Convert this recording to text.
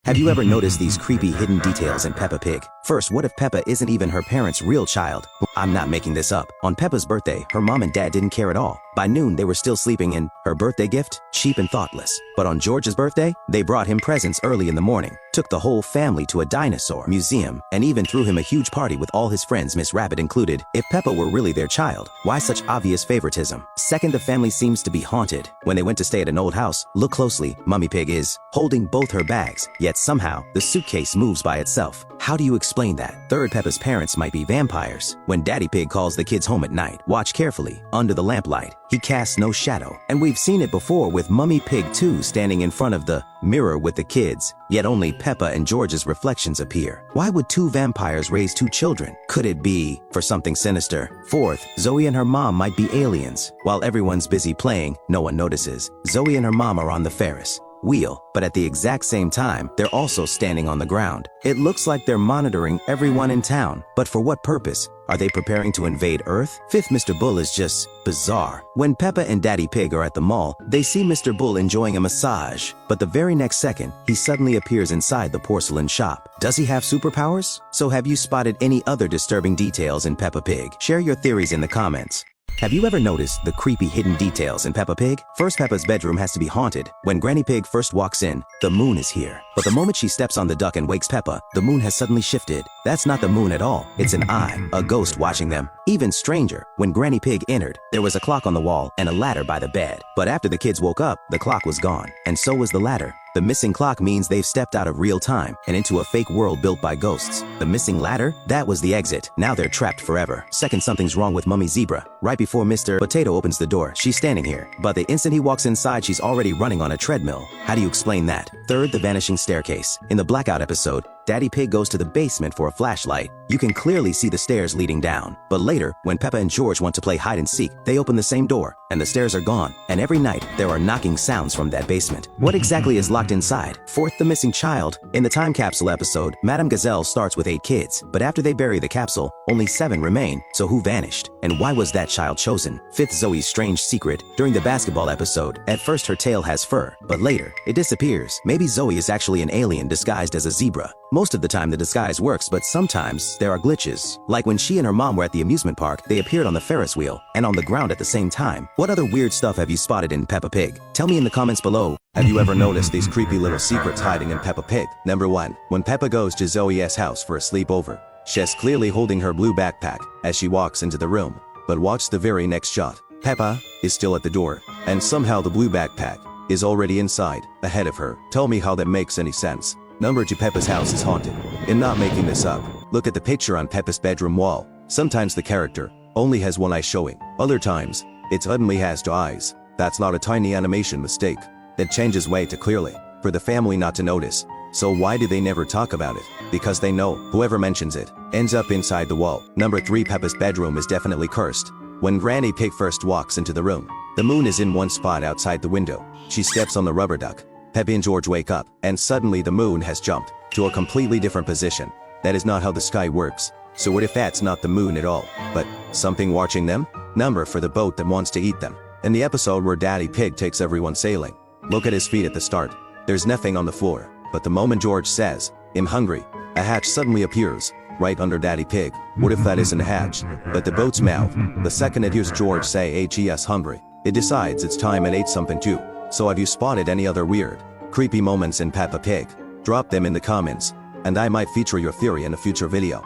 Have you ever noticed these creepy hidden details in Peppa Pig? First, what if Peppa isn't even her parents' real child? I'm not making this up. On Peppa's birthday, her mom and dad didn't care at all. By noon, they were still sleeping in her birthday gift, cheap and thoughtless. But on George's birthday, they brought him presents early in the morning, took the whole family to a dinosaur museum, and even threw him a huge party with all his friends, Miss Rabbit included. If Peppa were really their child, why such obvious favoritism? Second, the family seems to be haunted. When they went to stay at an old house, look closely, Mummy Pig is holding both her bags, yet somehow the suitcase moves by itself. How do you explain that? Third, Peppa's parents might be vampires. When Daddy Pig calls the kids home at night, watch carefully. Under the lamplight, he casts no shadow. And we've seen it before with Mummy Pig 2 standing in front of the mirror with the kids, yet only Peppa and George's reflections appear. Why would two vampires raise two children? Could it be for something sinister? Fourth, Zoe and her mom might be aliens. While everyone's busy playing, no one notices. Zoe and her mom are on the Ferris wheel, but at the exact same time, they're also standing on the ground. It looks like they're monitoring everyone in town, but for what purpose? Are they preparing to invade Earth? Fifth, Mr. Bull is just bizarre. When Peppa and Daddy Pig are at the mall, they see Mr. Bull enjoying a massage, but the very next second, he suddenly appears inside the porcelain shop. Does he have superpowers? So have you spotted any other disturbing details in Peppa Pig? Share your theories in the comments. Have you ever noticed the creepy hidden details in Peppa Pig? First, Peppa's bedroom has to be haunted. When Granny Pig first walks in, the moon is here. But the moment she steps on the duck and wakes Peppa, the moon has suddenly shifted. That's not the moon at all. It's an eye, a ghost watching them. Even stranger, when Granny Pig entered, there was a clock on the wall and a ladder by the bed. But after the kids woke up, the clock was gone, and so was the ladder. The missing clock means they've stepped out of real time and into a fake world built by ghosts. The missing ladder? That was the exit. Now they're trapped forever. Second, something's wrong with Mummy Zebra. Right before Mr. Potato opens the door, she's standing here. But the instant he walks inside, she's already running on a treadmill. How do you explain that? Third, the vanishing staircase. In the Blackout episode, Daddy Pig goes to the basement for a flashlight. You can clearly see the stairs leading down. But later, when Peppa and George want to play hide and seek, they open the same door, and the stairs are gone. And every night, there are knocking sounds from that basement. What exactly is locked inside? Fourth, the missing child. In the time capsule episode, Madame Gazelle starts with 8 kids, but after they bury the capsule, only 7 remain. So who vanished? And why was that child chosen? Fifth, Zoe's strange secret. During the basketball episode, at first her tail has fur, but later, it disappears. Maybe Zoe is actually an alien disguised as a zebra. Most of the time the disguise works, but sometimes there are glitches. Like when she and her mom were at the amusement park, they appeared on the Ferris wheel and on the ground at the same time. What other weird stuff have you spotted in Peppa Pig? Tell me in the comments below. Have you ever noticed these creepy little secrets hiding in Peppa Pig? Number 1. When Peppa goes to Zoe's house for a sleepover, she's clearly holding her blue backpack as she walks into the room. But watch the very next shot. Peppa is still at the door, and somehow the blue backpack is already inside, ahead of her. Tell me how that makes any sense. Number 2. Peppa's house is haunted. And not making this up. Look at the picture on Peppa's bedroom wall. Sometimes the character only has one eye showing. Other times, it suddenly has 2 eyes. That's not a tiny animation mistake. That changes way too clearly for the family not to notice. So why do they never talk about it? Because they know whoever mentions it ends up inside the wall. Number 3. Peppa's bedroom is definitely cursed. When Granny Pig first walks into the room, the moon is in one spot outside the window. She steps on the rubber duck. Peppa and George wake up, and suddenly the moon has jumped to a completely different position. That is not how the sky works. So what if that's not the moon at all, but something watching them? Number 4. The boat that wants to eat them. In the episode where Daddy Pig takes everyone sailing, look at his feet at the start. There's nothing on the floor. But the moment George says, "I'm hungry," a hatch suddenly appears right under Daddy Pig. What if that isn't a hatch, but the boat's mouth? The second it hears George say "Hes hungry," it decides it's time it ate something too. So have you spotted any other weird, creepy moments in Peppa Pig? Drop them in the comments, and I might feature your theory in a future video.